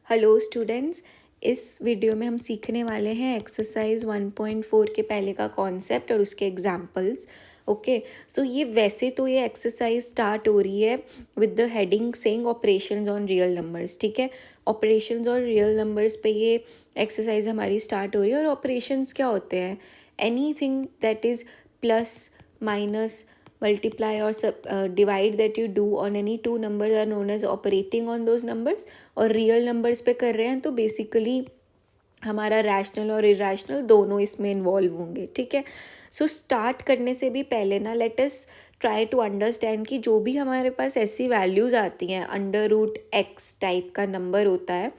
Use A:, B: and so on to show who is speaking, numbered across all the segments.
A: Hello students, इस video में हम सीखने वाले हैं एक्सरसाइज 1.4 के पहले का कॉन्सेप्ट और उसके एग्जांपल्स। ओके, सो ये एक्सरसाइज स्टार्ट हो रही है with the heading saying operations on real numbers. ठीक है, ऑपरेशंस और रियल नंबर्स पे ये एक्सरसाइज हमारी स्टार्ट हो रही है। और ऑपरेशंस क्या होते हैं? Anything that is plus, minus, multiply or divide that you do on any two numbers are known as operating on those numbers। और रियल नंबर्स पे कर रहे हैं तो बेसिकली हमारा रैशनल और इरेशनल दोनों इसमें इन्वॉल्व होंगे। ठीक है, सो स्टार्ट करने से भी पहले ना let us try to understand कि जो भी हमारे पास ऐसी वैल्यूज़ आती हैं, अंडर रूट एक्स टाइप का नंबर होता है,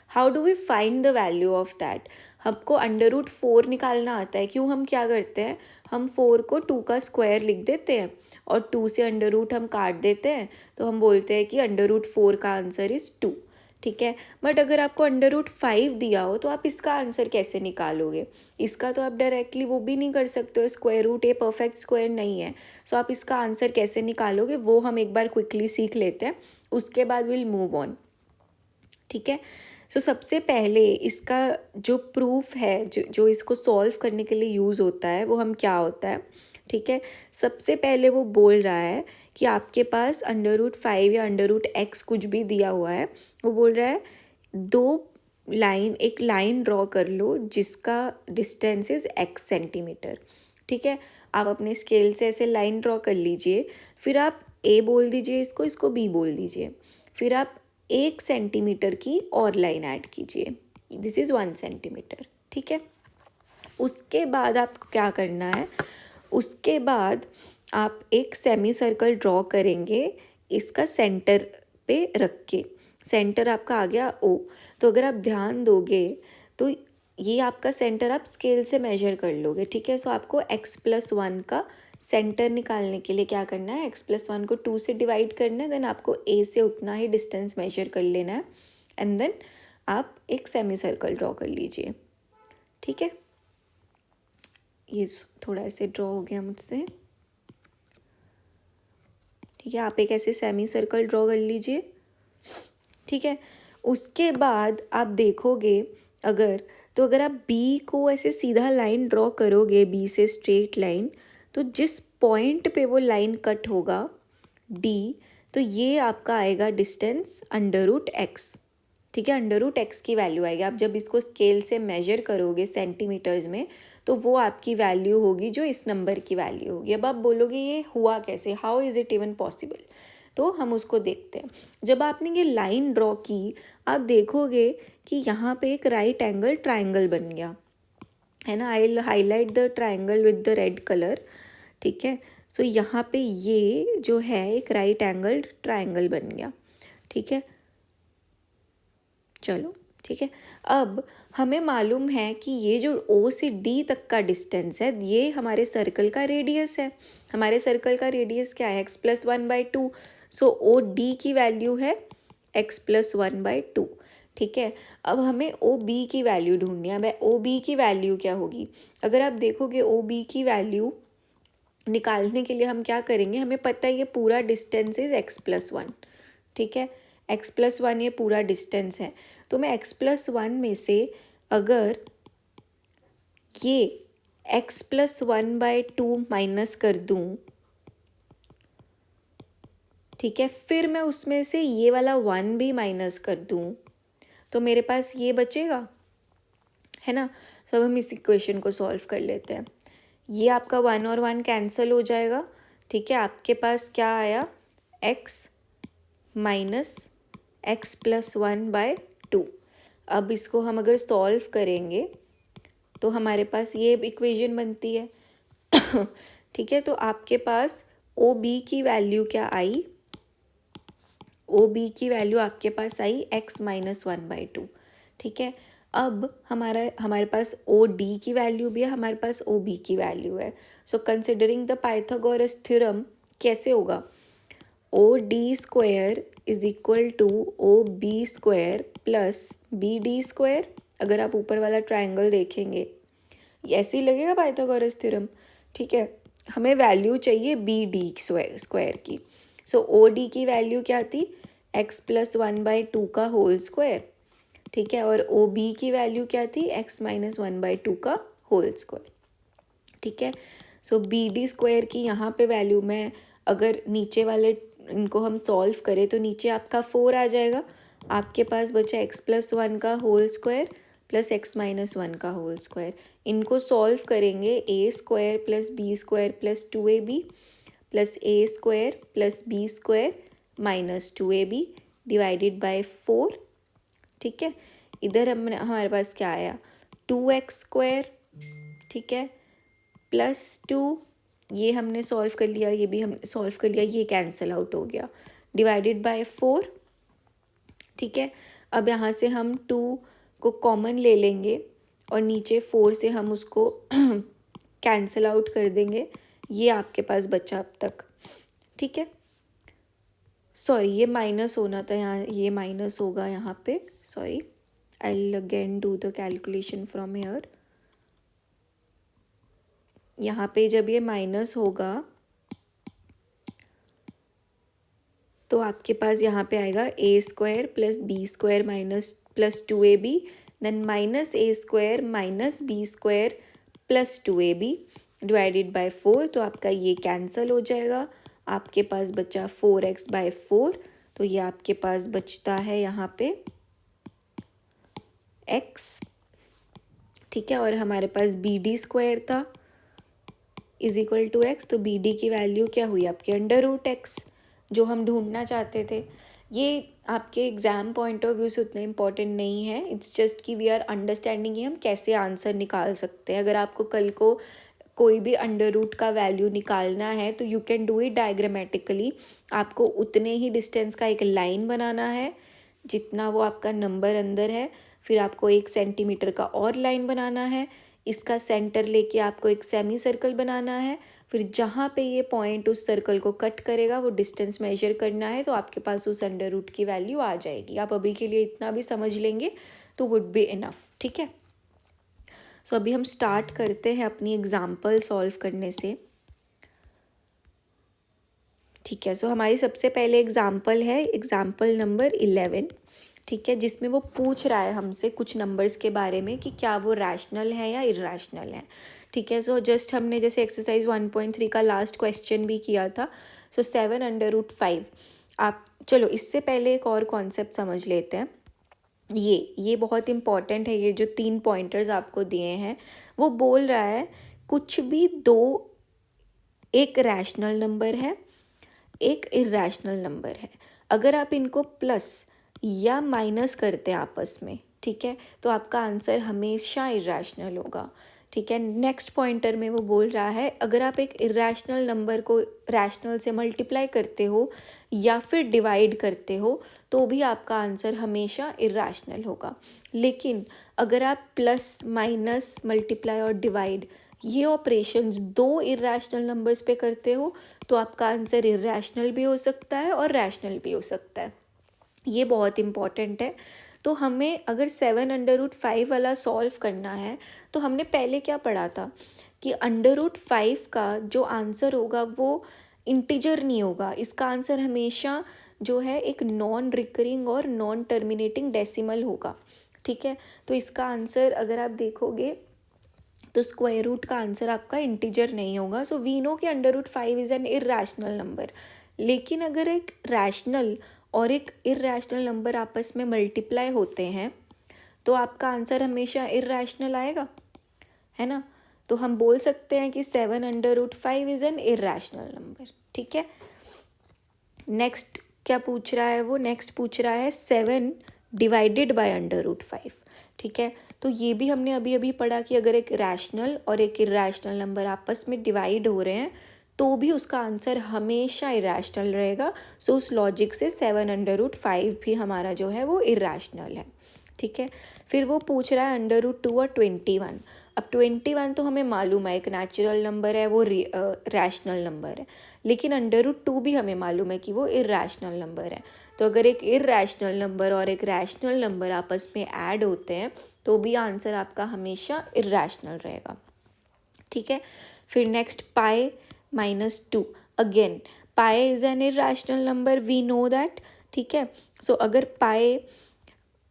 A: how do we find the value of that. हमको अंडर रूट 4 निकालना आता है। क्यों? हम क्या करते हैं, हम 4 को 2 का स्क्वायर लिख देते हैं और 2 से अंडर रूट हम काट देते हैं, तो हम बोलते हैं कि अंडर रूट 4 का आंसर इज़ 2। ठीक है, बट अगर आपको अंडर रूट 5 दिया हो तो आप इसका आंसर कैसे निकालोगे? इसका तो आप डायरेक्टली वो भी नहीं कर सकते हो, square root a perfect square नहीं है। सो आप इसका आंसर कैसे निकालोगे वो हम एक बार क्विकली सीख लेते हैं, उसके बाद विल मूव ऑन। ठीक है, सो सबसे पहले इसका जो प्रूफ है, जो इसको सॉल्व करने के लिए यूज़ होता है, वो हम क्या होता है। ठीक है, सबसे पहले वो बोल रहा है कि आपके पास अंडर रूट 5 या अंडर रूट एक्स कुछ भी दिया हुआ है। वो बोल रहा है एक लाइन ड्रॉ कर लो जिसका डिस्टेंस इज़ एक्स सेंटीमीटर। ठीक है, आप अपने स्केल से ऐसे लाइन ड्रॉ कर लीजिए, फिर आप ए बोल दीजिए, इसको बी बोल दीजिए, फिर आप 1 सेंटीमीटर की और लाइन ऐड कीजिए, दिस इज़ 1 सेंटीमीटर। ठीक है, उसके बाद आपको क्या करना है, उसके बाद आप एक सेमी सर्कल ड्रॉ करेंगे इसका सेंटर पे रख के। सेंटर आपका आ गया ओ। तो अगर आप ध्यान दोगे तो ये आपका सेंटर आप स्केल से मेजर कर लोगे। ठीक है, सो आपको x+1 का सेंटर निकालने के लिए क्या करना है, x+1 को 2 से डिवाइड करना है, देन आपको a से उतना ही डिस्टेंस मेजर कर लेना है एंड देन आप एक सेमी सर्कल ड्रॉ कर लीजिए। ठीक है, ये थोड़ा ऐसे ड्रॉ हो गया मुझसे। ठीक है, आप एक ऐसे सेमी सर्कल ड्रॉ कर लीजिए। ठीक है, उसके बाद आप देखोगे अगर आप बी को ऐसे सीधा लाइन ड्रॉ करोगे, बी से स्ट्रेट लाइन, तो जिस पॉइंट पे वो लाइन कट होगा डी, तो ये आपका आएगा डिस्टेंस अंडर रूट एक्स। ठीक है, अंडर रूट एक्स की वैल्यू आएगी। आप जब इसको स्केल से मेजर करोगे सेंटीमीटर्स में, तो वो आपकी वैल्यू होगी जो इस नंबर की वैल्यू होगी। अब आप बोलोगे ये हुआ कैसे, how is it even possible? तो हम उसको देखते हैं। जब आपने ये लाइन ड्रॉ की, आप देखोगे कि यहाँ पे एक राइट एंगल ट्राइंगल बन गया है ना। I will highlight the triangle with the red colour. ठीक है, सो यहाँ पे ये जो है एक राइट एंगल ट्राइंगल बन गया। ठीक है, चलो ठीक है, अब हमें मालूम है कि ये जो ओ से डी तक का डिस्टेंस है, ये हमारे सर्कल का रेडियस है। हमारे सर्कल का रेडियस क्या है, x+1/2। सो ओ डी की वैल्यू है x+1/2। ठीक है, अब हमें ओ बी की वैल्यू ढूंढनी है। अब ओ बी की वैल्यू क्या होगी? अगर आप देखोगे ओ बी की वैल्यू निकालने के लिए हम क्या करेंगे, हमें पता है ये पूरा डिस्टेंस इज x+1। ठीक है, x+1 ये पूरा डिस्टेंस है। तो मैं x+1 में से अगर ये x+1/2 माइनस कर दूं, ठीक है, फिर मैं उसमें से ये वाला 1 भी माइनस कर दूं, तो मेरे पास ये बचेगा, है ना। तो अब हम इस इक्वेशन को सॉल्व कर लेते हैं। ये आपका 1 और 1 कैंसिल हो जाएगा। ठीक है, आपके पास क्या आया, x माइनस x+1/2। अब इसको हम अगर सॉल्व करेंगे तो हमारे पास ये इक्वेशन बनती है। ठीक है, तो आपके पास ओ बी की वैल्यू क्या आई, ओ बी की वैल्यू आपके पास आई x-1/2। ठीक है, अब हमारे पास ओ डी की वैल्यू भी है, हमारे पास ओ बी की वैल्यू है। So considering the Pythagoras theorem कैसे होगा, O D square is equal to O B square plus B D square. अगर आप ऊपर वाला ट्राइंगल देखेंगे ऐसे ही लगेगा पाइथागोरस थ्योरम। ठीक है, हमें वैल्यू चाहिए बी डी स्क्वायर की। सो ओ डी की वैल्यू क्या थी, x+1/2 का होल स्क्वायर ठीक है, और ओ बी की वैल्यू क्या थी, x माइनस 1/2 का होल स्क्वायर, ठीक है। सो बी डी स्क्वायर की यहाँ पे वैल्यू में अगर नीचे वाले इनको हम सॉल्व करें तो नीचे आपका 4 आ जाएगा, आपके पास बचा x+1 का होल स्क्वायर प्लस x-1 का होल स्क्वायर। इनको सॉल्व करेंगे, A square plus B square plus 2ab plus A square plus B square minus 2ab divided by 4, ठीक है। इधर हमारे पास क्या आया, 2x स्क्वायर, ठीक है, +2, ये हमने सॉल्व कर लिया, ये भी हमने सॉल्व कर लिया, ये कैंसिल आउट हो गया, डिवाइडेड बाय 4, ठीक है। अब यहाँ से हम 2 को कॉमन ले लेंगे और नीचे 4 से हम उसको कैंसिल आउट कर देंगे, ये आपके पास बचा अब तक, ठीक है। सॉरी, ये माइनस होना था यहाँ, ये माइनस होगा यहाँ पे, sorry, I will again do the calculation from here. यहाँ पे जब ये माइनस होगा तो आपके पास यहाँ पे आएगा A square plus B square minus plus 2ab, then minus A square minus B square plus 2ab divided by 4, तो आपका ये कैंसिल हो जाएगा, आपके पास बचा 4x/4, तो ये आपके पास बचता है यहाँ पे x, ठीक है। और हमारे पास बी डी स्क्वायर था इज इक्वल टू x, तो बी डी की वैल्यू क्या हुई आपकी, √x, जो हम ढूंढना चाहते थे। ये आपके एग्ज़ाम पॉइंट ऑफ व्यू से उतना इम्पॉर्टेंट नहीं है, इट्स जस्ट कि वी आर अंडरस्टैंडिंग हम कैसे आंसर निकाल सकते हैं। अगर आपको कल को कोई भी अंडर रूट का वैल्यू निकालना है तो you can do it diagrammatically, आपको उतने ही डिस्टेंस का एक लाइन बनाना है जितना वो आपका नंबर अंदर है, फिर आपको 1 सेंटीमीटर का और लाइन बनाना है, इसका सेंटर लेके आपको एक सेमी सर्कल बनाना है, फिर जहाँ पे ये पॉइंट उस सर्कल को कट करेगा वो डिस्टेंस मेजर करना है, तो आपके पास उस अंडर रूट की वैल्यू आ जाएगी। आप अभी के लिए इतना भी समझ लेंगे तो वुड बी इनफ, ठीक है। सो अभी हम स्टार्ट करते हैं अपनी एग्जाम्पल सॉल्व करने से, ठीक है। सो हमारी सबसे पहले एग्जाम्पल है एग्जाम्पल नंबर 11, ठीक है, जिसमें वो पूछ रहा है हमसे कुछ नंबर्स के बारे में कि क्या वो रैशनल है या इर्रैशनल है, ठीक है। सो जस्ट हमने जैसे एक्सरसाइज 1.3 का लास्ट क्वेश्चन भी किया था, सो 7/5, आप चलो इससे पहले एक और कॉन्सेप्ट समझ लेते हैं। ये बहुत इम्पॉर्टेंट है, ये जो 3 पॉइंटर्स आपको दिए हैं, वो बोल रहा है कुछ भी दो, एक रैशनल नंबर है एक इर्रैशनल नंबर है, अगर आप इनको प्लस या माइनस करते हैं आपस में, ठीक है, तो आपका आंसर हमेशा इर्रैशनल होगा, ठीक है। नेक्स्ट पॉइंटर में वो बोल रहा है अगर आप एक इर्रैशनल नंबर को रैशनल से मल्टीप्लाई करते हो या फिर डिवाइड करते हो तो भी आपका आंसर हमेशा इर्रैशनल होगा, लेकिन अगर आप प्लस माइनस मल्टीप्लाई और डिवाइड ये ऑपरेशंस दो इर्रैशनल नंबर्स पे करते हो तो आपका आंसर इर्रैशनल भी हो सकता है और रैशनल भी हो सकता है, ये बहुत इम्पॉर्टेंट है। तो हमें अगर 7/5 वाला सॉल्व करना है तो हमने पहले क्या पढ़ा था कि √5 का जो आंसर होगा वो इंटीजर नहीं होगा, इसका आंसर हमेशा जो है एक नॉन रिकरिंग और नॉन टर्मिनेटिंग डेसिमल होगा, ठीक है। तो इसका आंसर अगर आप देखोगे तो स्क्वायर रूट का आंसर आपका इंटीजर नहीं होगा। सो वी नो कि √5 इज़ एन इर्रैशनल नंबर, लेकिन अगर एक रैशनल और एक इर्रैशनल नंबर आपस में मल्टीप्लाई होते हैं तो आपका आंसर हमेशा इर्रैशनल आएगा, है ना। तो हम बोल सकते हैं कि 7/5 इज़ एन इर्रैशनल नंबर, ठीक है। नेक्स्ट क्या पूछ रहा है वो, नेक्स्ट पूछ रहा है 7 डिवाइडेड बाय √5, ठीक है। तो ये भी हमने अभी अभी पढ़ा कि अगर एक रैशनल और एक इर्रैशनल नंबर आपस में डिवाइड हो रहे हैं तो भी उसका आंसर हमेशा इर्रैशनल रहेगा। सो उस लॉजिक से 7/5 भी हमारा जो है वो इर्रैशनल है, ठीक है। फिर वो पूछ रहा है √2 और 21। अब 21 तो हमें मालूम है एक नेचुरल नंबर है, वो रैशनल नंबर है, लेकिन √2 भी हमें मालूम है कि वो इर्रैशनल नंबर है। तो अगर एक इर्रैशनल नंबर और एक रैशनल नंबर आपस में ऐड होते हैं तो भी आंसर आपका हमेशा इर्रैशनल रहेगा, ठीक है। फिर next pi -2, again pi is an irrational number, we know that, ठीक है। सो अगर पाई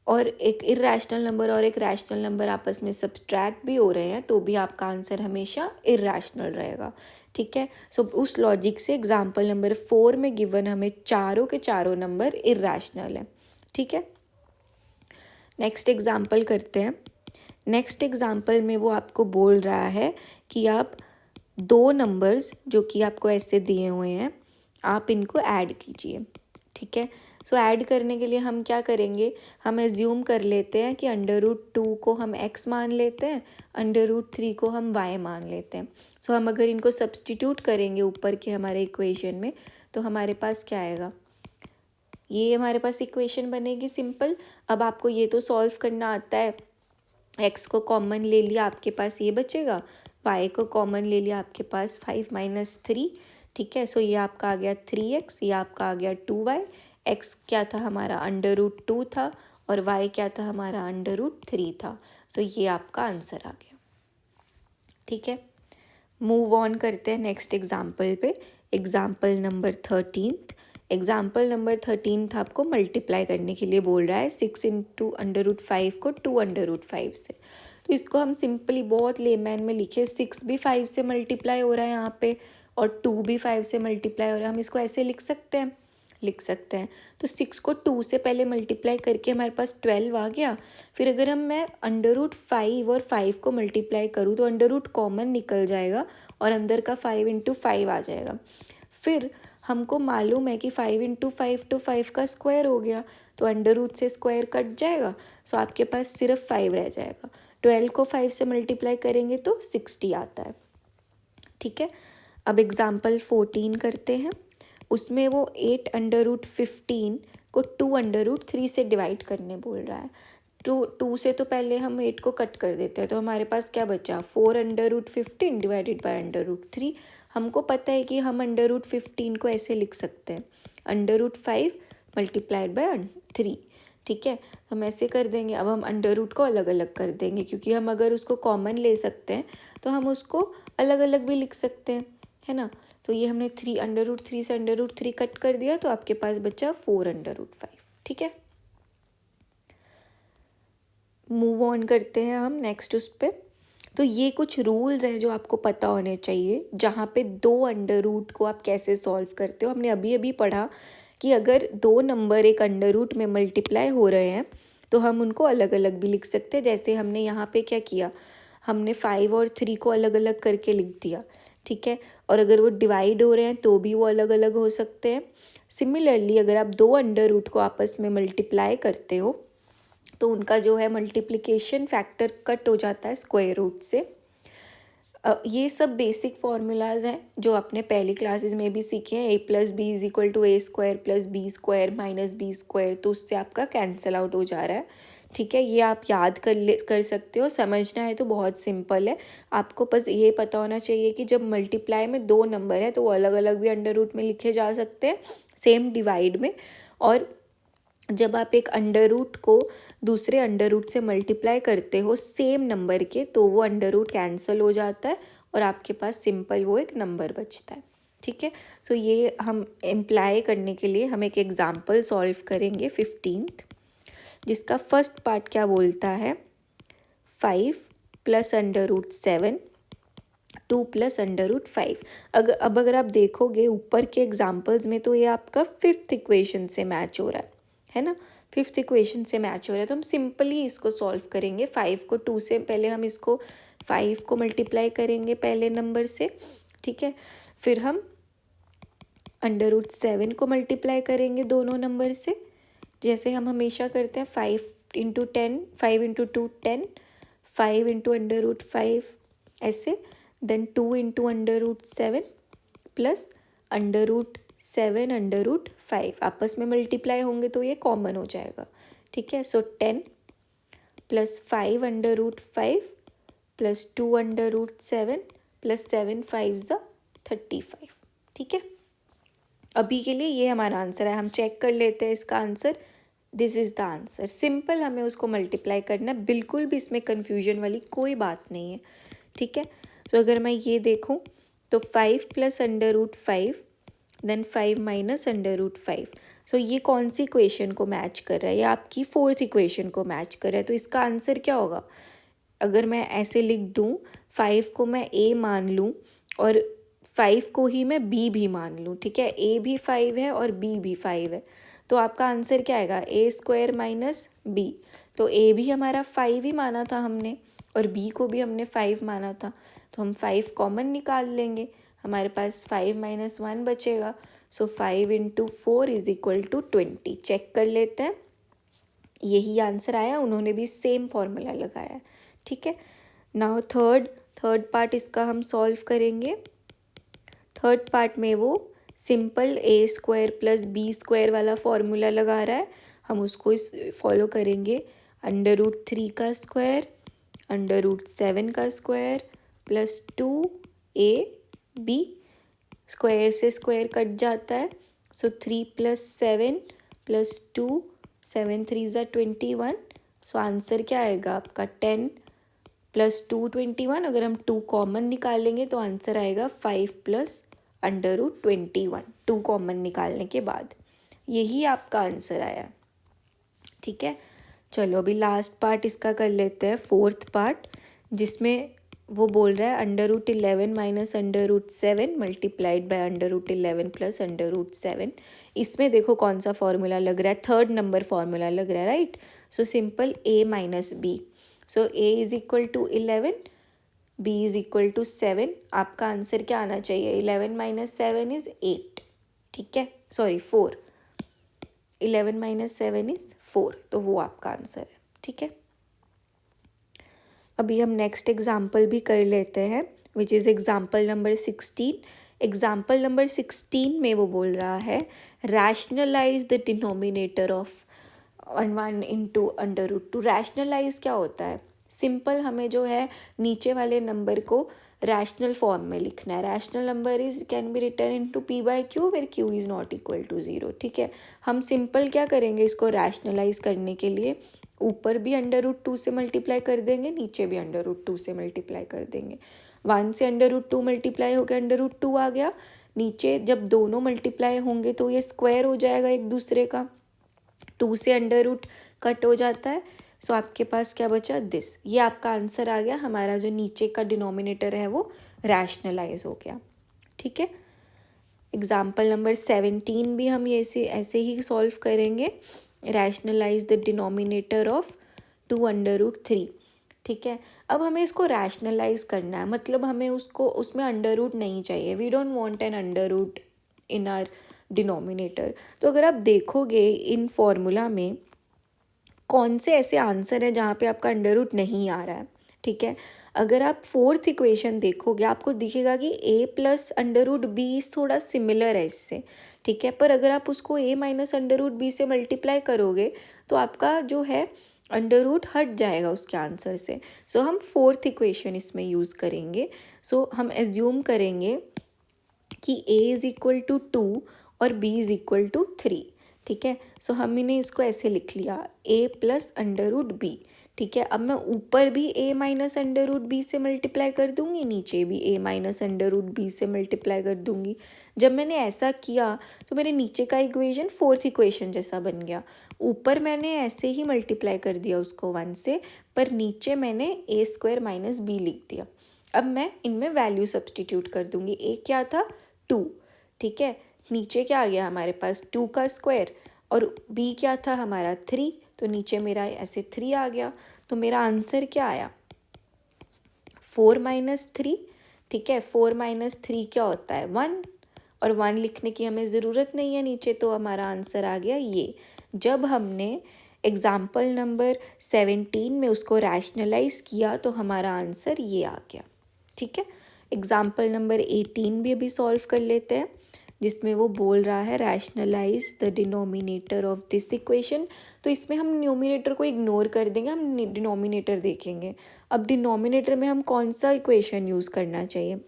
A: और एक इर्रेशनल नंबर और एक रैशनल नंबर आपस में सब्सट्रैक्ट भी हो रहे हैं तो भी आपका आंसर हमेशा इर्रेशनल रहेगा। ठीक है, सो उस लॉजिक से एग्जाम्पल नंबर 4 में गिवन हमें चारों के चारों नंबर इर्रेशनल है। ठीक है, नेक्स्ट एग्जाम्पल करते हैं। नेक्स्ट एग्जाम्पल में वो आपको बोल रहा है कि आप दो नंबर्स जो कि आपको ऐसे दिए हुए हैं आप इनको ऐड कीजिए। ठीक है, सो ऐड करने के लिए हम क्या करेंगे, हम एज्यूम कर लेते हैं कि √2 को हम x मान लेते हैं, √3 को हम y मान लेते हैं। सो हम अगर इनको सब्सटीट्यूट करेंगे ऊपर के हमारे इक्वेशन में तो हमारे पास क्या आएगा, ये हमारे पास इक्वेशन बनेगी सिंपल। अब आपको ये तो सॉल्व करना आता है, x को कॉमन ले लिया आपके पास ये बचेगा, y को कॉमन ले लिया आपके पास 5 - 3। ठीक है, सो ये आपका आ गया 3x, ये आपका आ गया 2y। x क्या था हमारा √2 था और y क्या था हमारा √3 था। सो ये आपका आंसर आ गया। ठीक है, मूव ऑन करते हैं नेक्स्ट एग्जाम्पल पे। Example number 13। एग्जाम्पल नंबर 13 आपको मल्टीप्लाई करने के लिए बोल रहा है 6 × √5 को 2 √5 से। तो इसको हम सिंपली बहुत लेमैन में लिखे, 6 भी 5 से मल्टीप्लाई हो रहा है यहाँ पे और 2 भी 5 से मल्टीप्लाई हो रहा है, हम इसको ऐसे लिख सकते हैं। तो 6 को 2 से पहले मल्टीप्लाई करके हमारे पास 12 आ गया। फिर अगर मैं √5 और 5 को मल्टीप्लाई करूँ तो √ कॉमन निकल जाएगा और अंदर का 5 × 5 आ जाएगा। फिर हमको मालूम है कि 5 × 5 तो 5 का स्क्वायर हो गया, तो √ से स्क्वायर कट जाएगा, सो आपके पास सिर्फ 5 रह जाएगा। 12 को 5 से मल्टीप्लाई करेंगे तो 60 आता है। ठीक है, अब एग्जाम्पल 14 करते हैं। उसमें वो 8 √15 को 2 √3 से डिवाइड करने बोल रहा है। तो 2 से तो पहले हम 8 को कट कर देते हैं, तो हमारे पास क्या बचा, 4 √15 डिवाइडेड बाय √3। हमको पता है कि हम √15 को ऐसे लिख सकते हैं √5 मल्टीप्लाइड बाय 3। ठीक है, हम ऐसे कर देंगे। अब हम √ को अलग अलग कर देंगे क्योंकि हम अगर उसको कॉमन ले सकते हैं तो हम उसको अलग अलग भी लिख सकते हैं, है ना। तो ये हमने √3 से √3 कट कर दिया तो आपके पास बचा 4 √5। ठीक है, मूव ऑन करते हैं हम नेक्स्ट उस पर। तो ये कुछ रूल्स हैं जो आपको पता होने चाहिए, जहाँ पे 2 √ को आप कैसे सॉल्व करते हो। हमने अभी अभी पढ़ा कि अगर 2 नंबर एक √ में मल्टीप्लाई हो रहे हैं तो हम उनको अलग अलग भी लिख सकते हैं। जैसे हमने यहाँ पे क्या किया, हमने 5 और 3 को अलग अलग करके लिख दिया। ठीक है, और अगर वो डिवाइड हो रहे हैं तो भी वो अलग अलग हो सकते हैं। सिमिलरली अगर आप 2 √ को आपस में मल्टीप्लाई करते हो तो उनका जो है मल्टीप्लिकेशन फैक्टर कट हो जाता है स्क्वायर रूट से। ये सब बेसिक फार्मूलाज हैं जो आपने पहली क्लासेस में भी सीखे हैं। a + b = a² + b² - b², तो उससे आपका कैंसिल आउट हो जा रहा है। ठीक है, ये आप याद कर सकते हो, समझना है तो बहुत सिंपल है। आपको बस ये पता होना चाहिए कि जब मल्टीप्लाई में 2 नंबर है तो वो अलग अलग भी √ में लिखे जा सकते हैं, सेम डिवाइड में। और जब आप एक √ को दूसरे √ से मल्टीप्लाई करते हो सेम नंबर के तो वो √ कैंसिल हो जाता है और आपके पास सिंपल वो एक नंबर बचता है। ठीक है, सो ये हम इम्प्लाई करने के लिए हम एक एग्जाम्पल सॉल्व करेंगे 15th, जिसका फर्स्ट पार्ट क्या बोलता है, 5 + √7 2 + √5। अब अगर आप देखोगे ऊपर के एग्जाम्पल्स में तो ये आपका 5th इक्वेशन से मैच हो रहा है ना, 5th इक्वेशन से मैच हो रहा है। तो हम सिंपली इसको सॉल्व करेंगे। 5 को 2 से पहले हम इसको 5 को मल्टीप्लाई करेंगे पहले नंबर से। ठीक है, फिर हम √7 को मल्टीप्लाई करेंगे दोनों नंबर से, जैसे हम हमेशा करते हैं। 5 × 10, 5 × 2 10, 5 × √5 ऐसे, देन 2 × √7 प्लस √7 √5 आपस में मल्टीप्लाई होंगे तो ये कॉमन हो जाएगा। ठीक है, सो 10 + 5 √5 प्लस 2 √7 प्लस 7 5 35। ठीक है, अभी के लिए ये हमारा आंसर है। हम चेक कर लेते हैं इसका answer. This is the answer. Simple हमें उसको मल्टीप्लाई करना, बिल्कुल भी इसमें कन्फ्यूजन वाली कोई बात नहीं है। ठीक है, तो अगर मैं ये देखूं तो 5 + √5 देन 5 - √5, सो ये कौन सी इक्वेशन को मैच कर रहा है? ये आपकी फोर्थ इक्वेशन को मैच कर रहा है। तो इसका आंसर क्या होगा? अगर मैं ऐसे लिख दूँ, 5 को मैं ए मान लूँ और 5 को ही मैं बी भी मान लूँ, ठीक है, ए भी 5 है और बी भी 5 है, तो आपका आंसर क्या आएगा? A square minus B. तो ए भी हमारा 5 ही माना था हमने और बी को भी हमने 5 माना था, तो हम 5 कॉमन निकाल लेंगे, हमारे पास 5 माइनस 1 बचेगा। So 5 into 4 is equal to 20। Check कर लेते हैं, यही आंसर आया, उन्होंने भी सेम फॉर्मूला लगाया, ठीक है। नाउ थर्ड पार्ट इसका हम सॉल्व करेंगे। थर्ड पार्ट में वो सिंपल ए स्क्वायर प्लस बी स्क्वायर वाला फॉर्मूला लगा रहा है, हम उसको इस फॉलो करेंगे। √3 का स्क्वायर, √7 का स्क्वायर प्लस 2ab, स्क्वायर से स्क्वायर कट जाता है, सो 3 + 7 + 2, 7 3 ज़ा 21। सो आंसर क्या आएगा आपका? 10 + 2 21। अगर हम 2 कॉमन निकालेंगे तो आंसर आएगा 5 + √21, 2 कॉमन निकालने के बाद यही आपका आंसर आया, ठीक है। चलो अभी लास्ट पार्ट इसका कर लेते हैं, फोर्थ पार्ट, जिसमें वो बोल रहा है √11 माइनस √7 मल्टीप्लाइड बाय √11 प्लस √7। इसमें देखो कौन सा फॉर्मूला लग रहा है? थर्ड नंबर फॉर्मूला लग रहा है, right. So simple a minus B, so a is equal to 11, b is equal to 7। आपका आंसर क्या आना चाहिए? 11 माइनस 7 इज 8, ठीक है, सॉरी 4, 11 माइनस 7 इज 4, तो वो आपका आंसर है, ठीक है। अभी हम नेक्स्ट एग्जाम्पल भी कर लेते हैं, which is example number 16। Example number 16 में वो बोल रहा है rationalise the denominator of 1 into √2। Rationalise क्या होता है? सिंपल हमें जो है नीचे वाले नंबर को रैशनल फॉर्म में लिखना है। Rational number is can be written into p/q where q is not equal to 0, ठीक है। हम सिंपल क्या करेंगे इसको रैशनलाइज करने के लिए? ऊपर भी √2 से मल्टीप्लाई कर देंगे, नीचे भी √2 से मल्टीप्लाई कर देंगे। 1 से √2 मल्टीप्लाई हो गया, √2 आ गया, नीचे जब दोनों मल्टीप्लाई होंगे तो ये स्क्वायर हो जाएगा एक दूसरे का, 2 से √ कट हो जाता है, सो आपके पास क्या बचा? दिस। ये आपका आंसर आ गया, हमारा जो नीचे का डिनोमिनेटर है वो रैशनलाइज हो गया, ठीक है। एग्जाम्पल नंबर 17 भी हम ये ऐसे ही सॉल्व करेंगे। रैशनलाइज द डिनोमिनेटर ऑफ 2 √3, ठीक है। अब हमें इसको रैशनलाइज करना है, मतलब हमें उसको उसमें √ नहीं चाहिए, we don't want an √ in our denominator. तो अगर आप देखोगे इन फॉर्मूला में कौन से ऐसे आंसर है जहाँ पे आपका √ नहीं आ रहा है, ठीक है। अगर आप फोर्थ इक्वेशन देखोगे आपको दिखेगा कि a प्लस √b थोड़ा सिमिलर है इससे, ठीक है, पर अगर आप उसको a माइनस √b से मल्टीप्लाई करोगे तो आपका जो है √ हट जाएगा उसके आंसर से। सो हम फोर्थ इक्वेशन इसमें यूज़ करेंगे। सो हम एज्यूम करेंगे कि a इज़ इक्वल टू 2 और b इज़ इक्वल टू 3, ठीक है। सो हमने इसको ऐसे लिख लिया a प्लस √b, ठीक है। अब मैं ऊपर भी a माइनस √b से मल्टीप्लाई कर दूंगी, नीचे भी a माइनस √b से मल्टीप्लाई कर दूंगी। जब मैंने ऐसा किया तो मेरे नीचे का इक्वेशन फोर्थ इक्वेशन जैसा बन गया। ऊपर मैंने ऐसे ही मल्टीप्लाई कर दिया उसको 1 से, पर नीचे मैंने a स्क्वायर माइनस b लिख दिया। अब मैं इनमें वैल्यू सब्सटीट्यूट कर दूंगी। a क्या था? 2, ठीक है। नीचे क्या आ गया हमारे पास? 2 का स्क्वायर, और b क्या था हमारा? 3, तो नीचे मेरा ऐसे 3 आ गया। तो मेरा आंसर क्या आया? 4 माइनस 3, ठीक है। 4 माइनस 3 क्या होता है? 1, और 1 लिखने की हमें ज़रूरत नहीं है नीचे, तो हमारा आंसर आ गया ये। जब हमने एग्जाम्पल नंबर 17 में उसको रैशनलाइज किया तो हमारा आंसर ये आ गया, ठीक है। एग्जाम्पल नंबर 18 भी अभी सॉल्व कर लेते हैं, जिसमें वो बोल रहा है rationalise the denominator of this equation. तो इसमें हम न्यूमिनेटर को इग्नोर कर देंगे, हम डिनोमिनेटर देखेंगे। अब डिनोमिनेटर में हम कौन सा इक्वेशन यूज़ करना चाहिए?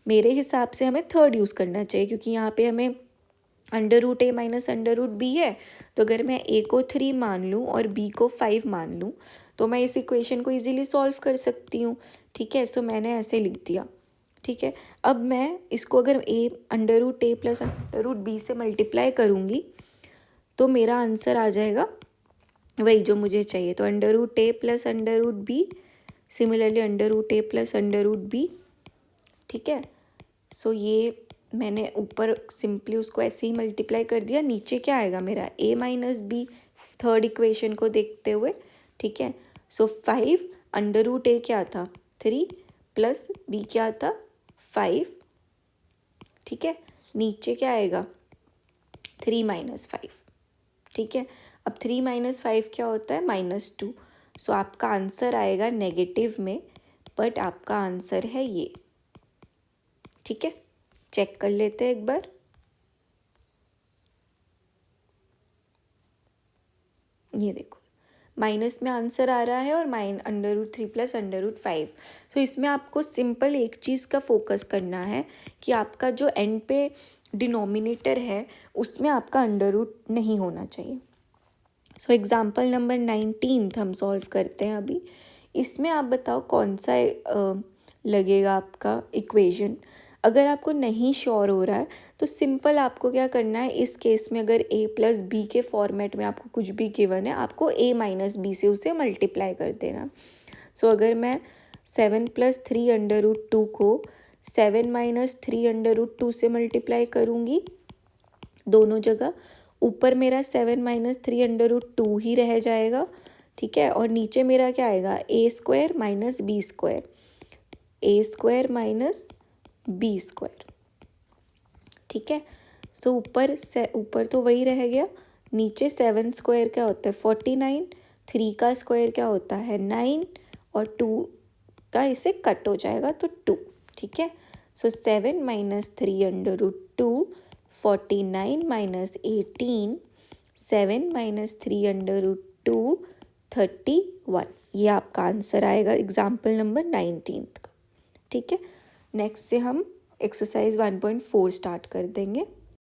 A: मेरे हिसाब से हमें थर्ड यूज़ करना चाहिए, क्योंकि यहाँ पे हमें √a माइनस √b है। तो अगर मैं a को 3 मान लूँ और b को 5 मान लूँ तो मैं इस इक्वेशन को इजीली सॉल्व कर सकती हूँ, ठीक है। सो मैंने ऐसे लिख दिया, ठीक है। अब मैं इसको अगर a √a प्लस √b से मल्टीप्लाई करूँगी तो मेरा आंसर आ जाएगा वही जो मुझे चाहिए। तो under root A plus under root B, similarly under root A plus under root B. ठीक है, सो ये मैंने ऊपर सिंपली उसको ऐसे ही मल्टीप्लाई कर दिया। नीचे क्या आएगा मेरा, ए माइनस बी, थर्ड इक्वेशन को देखते हुए। ठीक है, सो 5 अंडर रूट ए क्या था 3 प्लस बी क्या था 5। ठीक है, नीचे क्या आएगा 3 माइनस 5। ठीक है, अब 3 माइनस 5 क्या होता है -2। सो आपका आंसर आएगा नेगेटिव में, बट आपका आंसर है ये। ठीक है, चेक कर लेते हैं एक बार। ये देखो माइनस में आंसर आ रहा है और under root 3 plus under root 5। तो इसमें आपको सिंपल एक चीज़ का फोकस करना है कि आपका जो एंड पे डिनोमिनेटर है उसमें आपका अंडर रूट नहीं होना चाहिए। सो एग्जाम्पल नंबर 19 हम सॉल्व करते हैं अभी। इसमें आप बताओ कौन सा लगेगा आपका इक्वेशन। अगर आपको नहीं श्योर हो रहा है तो सिंपल आपको क्या करना है, इस केस में अगर a प्लस बी के फॉर्मेट में आपको कुछ भी गिवन है, आपको a माइनस बी से उसे मल्टीप्लाई कर देना। सो अगर मैं 7 प्लस 3 अंडर रूट 2 को 7 माइनस 3 अंडर रूट 2 से मल्टीप्लाई करूँगी दोनों जगह, ऊपर मेरा 7 माइनस 3 अंडर रूट 2 ही रह जाएगा। ठीक है, और नीचे मेरा क्या आएगा a square minus B square, a square minus B square. ठीक है, सो ऊपर तो वही रह गया, नीचे 7 स्क्वायर क्या होता है 49, 3 का स्क्वायर क्या होता है 9, और 2 का इसे कट हो जाएगा तो 2। ठीक है, so 7 minus 3 under root 2, 49 minus 18, 7 minus 3 under root 2, 31। ये आपका आंसर आएगा एग्जाम्पल नंबर 19 का। ठीक है, नेक्स्ट से हम एक्सरसाइज 1.4 स्टार्ट कर देंगे।